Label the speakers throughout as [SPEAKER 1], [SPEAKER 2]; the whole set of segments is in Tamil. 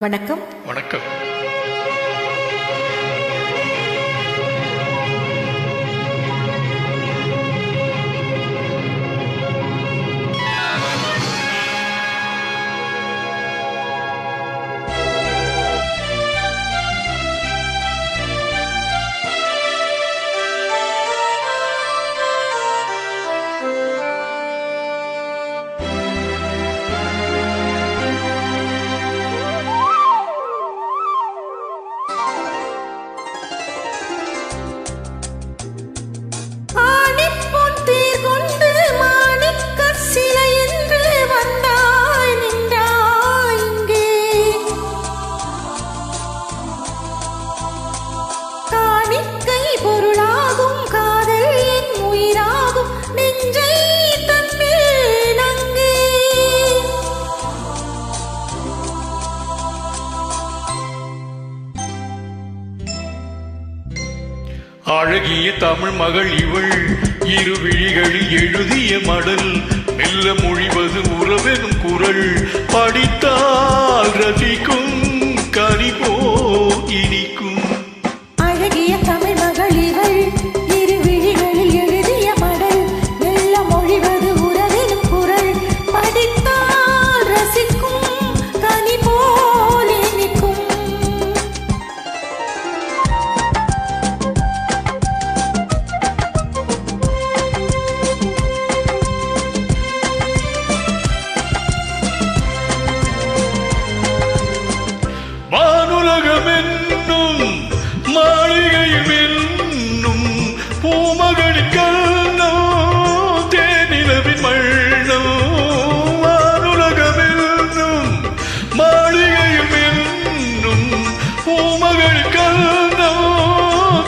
[SPEAKER 1] வணக்கம்.
[SPEAKER 2] வணக்கம். அழகிய தமிழ் மகள் இவள் இரு விழிகளில் எழுதிய மடல் மெல்ல மொழிவது உறவெனும் குரல் படித்தால் ரசிக்கும் கனிபோ இனிக்கும்.
[SPEAKER 1] அழகிய தமிழ் மகள் இவள் இரு விழிகளில் எழுதிய மடல் மெல்ல மொழிவது உறவெனும் குரல் படித்தால் ரசிக்கும் கனி போல் இனிக்கும்.
[SPEAKER 2] வானுலகமென்னும் மாளிகையில் என்னும் பூமகளின் கண்ணோ தேனிலவின் மண்ணோ. வானுலகமென்னும் மாளிகையில் என்னும் பூமகளின் கண்ணோ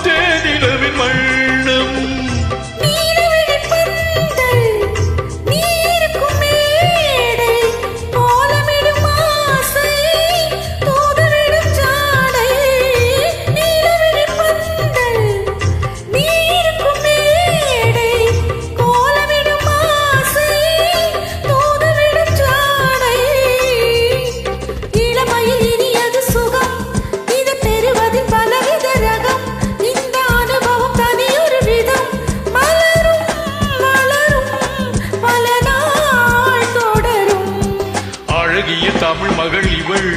[SPEAKER 2] தேனிலவின் மண்ணம். அழகிய தமிழ் மகள் இவள்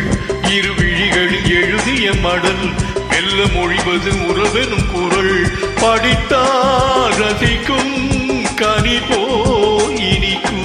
[SPEAKER 2] இரு விழிகளில் எழுதிய மடல் மெல்ல மொழிவது உறவெனும் குரல் படித்தால் ரசிக்கும் கனி போ இனிக்கும்.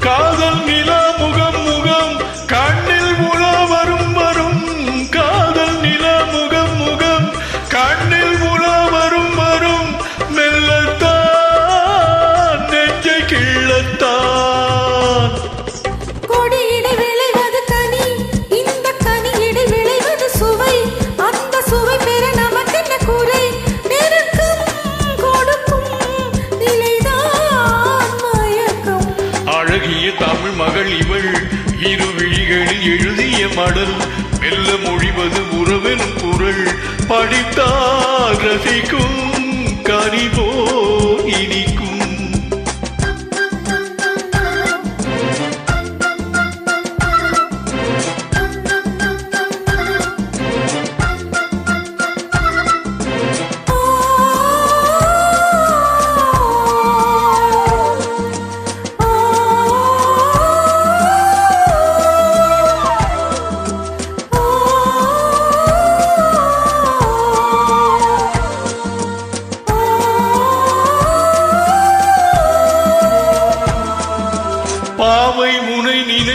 [SPEAKER 2] காதல் நிலா முகம் முகம் கண்ணில் உலா வரும் வரும். காதல் நிலா முகம் முகம் கண்ணில் உலா வரும் வரும். மெல்லத்தான் நெஞ்சை கிள்ளத்தான்.
[SPEAKER 1] கொடியிடை விளைவது கனி, இந்த கனியிடை விளைவது சுவை. அந்த சுவை பெற நமக்கென்ன குறை? நெருக்கம் கொடுக்கும் நிலைதான் மயக்கம்.
[SPEAKER 2] அழகிய தமிழ் மகள் இவள் இரு விழிகளில் எழுதிய மடல் மெல்ல மொழிவது உறவெனும் குரல் படித்தால் ரசிக்கும் கனிபோ இனிக்கும்.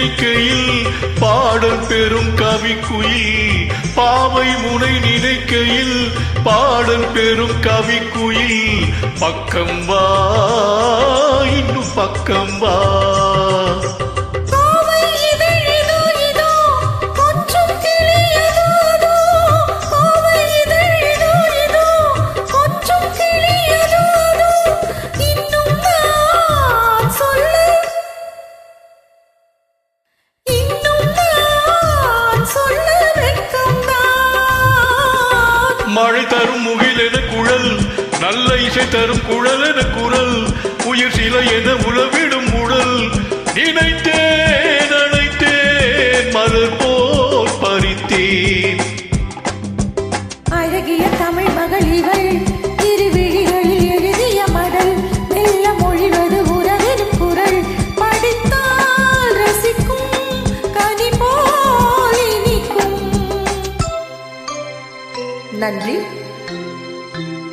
[SPEAKER 2] நினைக்கையில் பாடல் பெறும் கவிக்குயில் பாவை முனை நினைக்கையில் பாடல் பெறும் கவிக்குயில் பக்கம் வா இன்னும் பக்கம் வா
[SPEAKER 1] கோவை இதழ் இதோ இதோ கொஞ்சம் கிளியதோ அதோ. கோவை இதழ் இதோ இதோ கொஞ்சம் கிளியதோ அதோ. இன்னும் நான் சொல்ல வெட்கம்தான்.
[SPEAKER 2] மழை தரும் முகில் என குழல் நல்ல இசை தரும் குழல் என குரல் உயிர் சிலை என உளவிடும் உடல் நினைத்தேன் அழைத்தேன் மலர் போல் பறித்தேன்
[SPEAKER 1] அழகிய தமிழ் மகள் இவள் திருவிழிகளில் எழுதிய மடல் மெல்ல மொழிவது உறவிடும் குரல் படித்தால் ரசிக்கும் கனி போல் இனிக்கும். நன்றி.